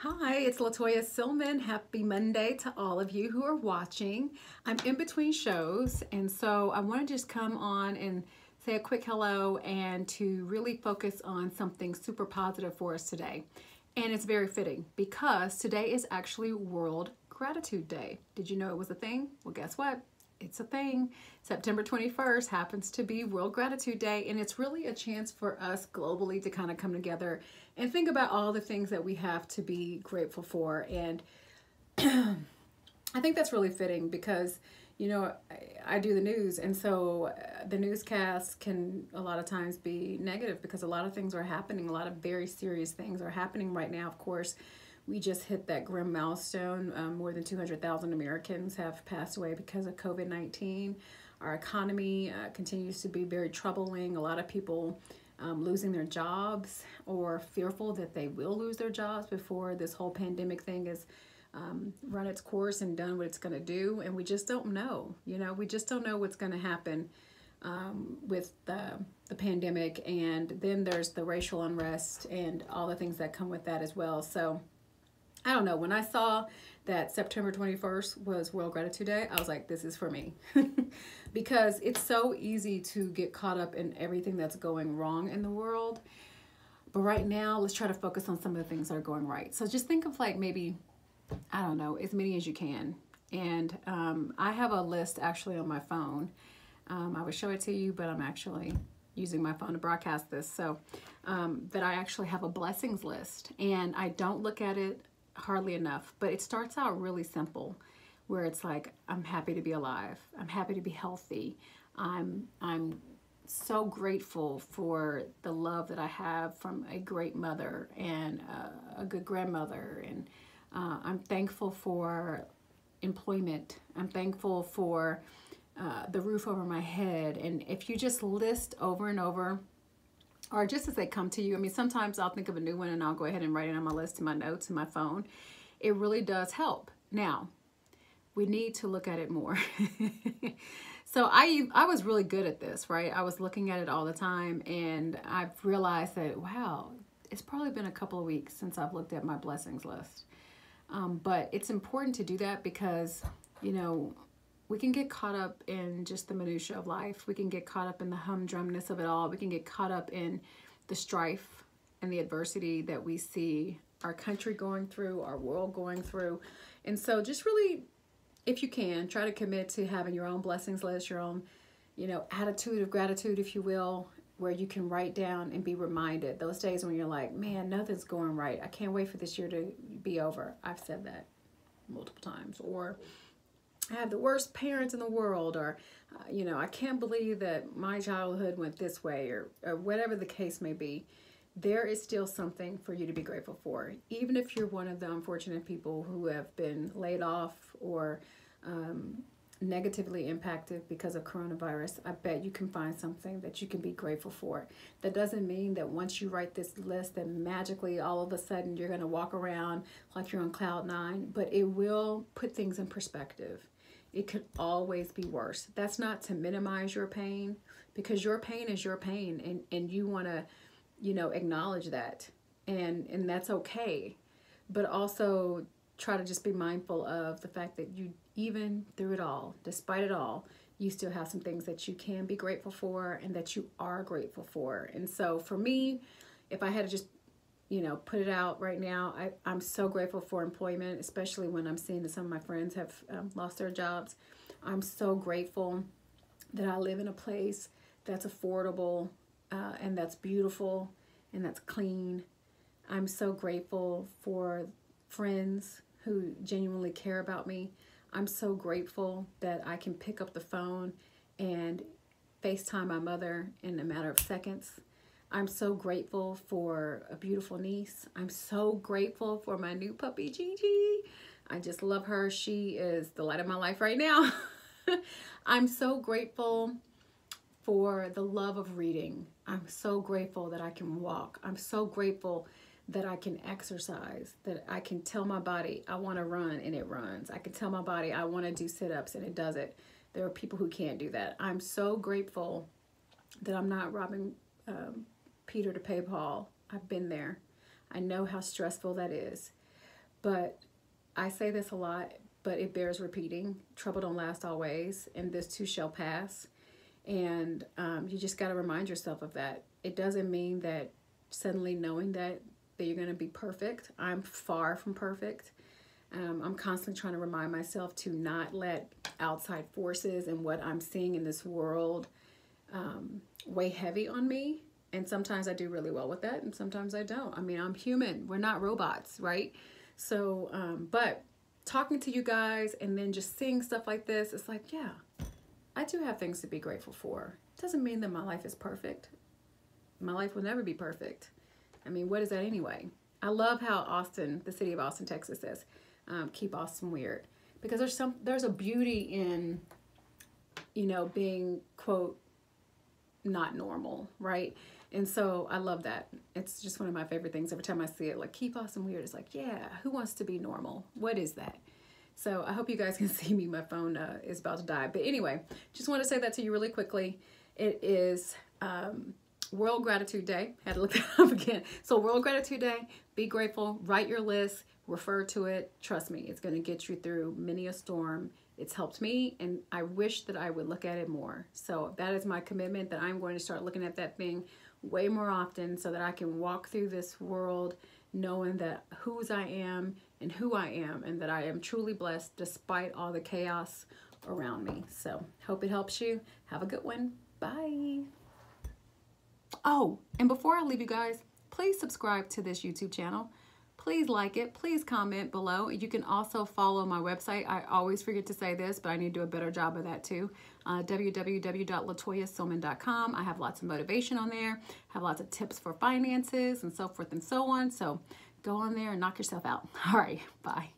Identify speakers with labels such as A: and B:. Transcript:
A: Hi, it's Latoya Silman. Happy Monday to all of you who are watching. I'm in between shows, and so I want to just come on and say a quick hello and to really focus on something super positive for us today. And it's very fitting because today is actually World Gratitude Day. Did you know it was a thing? Well, guess what? It's a thing. September 21st happens to be World Gratitude Day, and it's really a chance for us globally to kind of come together and think about all the things that we have to be grateful for. And I think that's really fitting because, I do the news, and so the newscasts can a lot of times be negative because a lot of things are happening. A lot of very serious things are happening right now. Of course, we just hit that grim milestone. More than 200,000 Americans have passed away because of COVID-19. Our economy continues to be very troubling. A lot of people losing their jobs or fearful that they will lose their jobs before this whole pandemic thing is run its course and done what it's going to do. And we just don't know. We just don't know what's going to happen with the pandemic. And then there's the racial unrest and all the things that come with that as well. So I don't know. When I saw that September 21st was World Gratitude Day, I was like, this is for me. Because it's so easy to get caught up in everything that's going wrong in the world. But right now, let's try to focus on some of the things that are going right. So just think of like maybe, I don't know, as many as you can. And I have a list actually on my phone. I would show it to you, but I'm actually using my phone to broadcast this. So that I actually have a blessings list. And I don't look at it hardly enough, but it starts out really simple where it's like, I'm happy to be alive. I'm happy to be healthy. I'm so grateful for the love that I have from a great mother and a good grandmother. And I'm thankful for employment. I'm thankful for the roof over my head. And if you just list over and over, or just as they come to you. I mean, sometimes I'll think of a new one and I'll go ahead and write it on my list in my notes in my phone. It really does help. Now, we need to look at it more. So I was really good at this, right? I was looking at it all the time, and I've realized that, wow, it's probably been a couple of weeks since I've looked at my blessings list. But it's important to do that because, we can get caught up in just the minutia of life. We can get caught up in the humdrumness of it all. We can get caught up in the strife and the adversity that we see our country going through, our world going through. And so just really, if you can, try to commit to having your own blessings list, your own, attitude of gratitude, if you will, where you can write down and be reminded those days when you're like, man, nothing's going right. I can't wait for this year to be over. I've said that multiple times. Or I have the worst parents in the world, or, I can't believe that my childhood went this way, or whatever the case may be. There is still something for you to be grateful for. Even if you're one of the unfortunate people who have been laid off or negatively impacted because of coronavirus, I bet you can find something that you can be grateful for. That doesn't mean that once you write this list that magically all of a sudden you're going to walk around like you're on cloud nine, but it will put things in perspective. It could always be worse. That's not to minimize your pain, because your pain is your pain, and you want to, acknowledge that, and that's okay. But also try to just be mindful of the fact that you, even through it all, despite it all, you still have some things that you can be grateful for and that you are grateful for. And so for me, if I had to just put it out right now, I'm so grateful for employment, especially when I'm seeing that some of my friends have lost their jobs. I'm so grateful that I live in a place that's affordable and that's beautiful and that's clean. I'm so grateful for friends who genuinely care about me. I'm so grateful that I can pick up the phone and FaceTime my mother in a matter of seconds. I'm so grateful for a beautiful niece. I'm so grateful for my new puppy, Gigi. I just love her. She is the light of my life right now. I'm so grateful for the love of reading. I'm so grateful that I can walk. I'm so grateful that I can exercise, that I can tell my body I want to run and it runs. I can tell my body I want to do sit-ups and it does it. There are people who can't do that. I'm so grateful that I'm not robbing Peter to pay Paul. I've been there. I know how stressful that is. But I say this a lot, but it bears repeating. Trouble don't last always, and this too shall pass. And you just got to remind yourself of that. It doesn't mean that suddenly knowing that you're going to be perfect. I'm far from perfect. I'm constantly trying to remind myself to not let outside forces and what I'm seeing in this world weigh heavy on me. And sometimes I do really well with that, and sometimes I don't. I mean, I'm human. We're not robots, right? So, but talking to you guys and then just seeing stuff like this, it's like, yeah, I do have things to be grateful for. It doesn't mean that my life is perfect. My life will never be perfect. I mean, what is that anyway? I love how Austin, the city of Austin, Texas says, keep Austin weird. Because there's a beauty in, you know, being, quote, not normal, right? And so I love that. It's just one of my favorite things. Every time I see it, like, keep Austin weird. It's like, yeah, who wants to be normal? What is that? So I hope you guys can see me. My phone is about to die. But anyway, just want to say that to you really quickly. It is World Gratitude Day. Had to look that up again. So World Gratitude Day. Be grateful. Write your list. Refer to it. Trust me, it's going to get you through many a storm. It's helped me, and I wish that I would look at it more. So that is my commitment, that I'm going to start looking at that thing way more often so that I can walk through this world knowing that whose I am and who I am, and that I am truly blessed despite all the chaos around me. So hope it helps you. Have a good one. Bye. Oh, and before I leave you guys, please subscribe to this YouTube channel. Please like it. Please comment below. You can also follow my website. I always forget to say this, but I need to do a better job of that too. www.latoyasilman.com. I have lots of motivation on there. Have lots of tips for finances and so forth and so on. So go on there and knock yourself out. All right. Bye.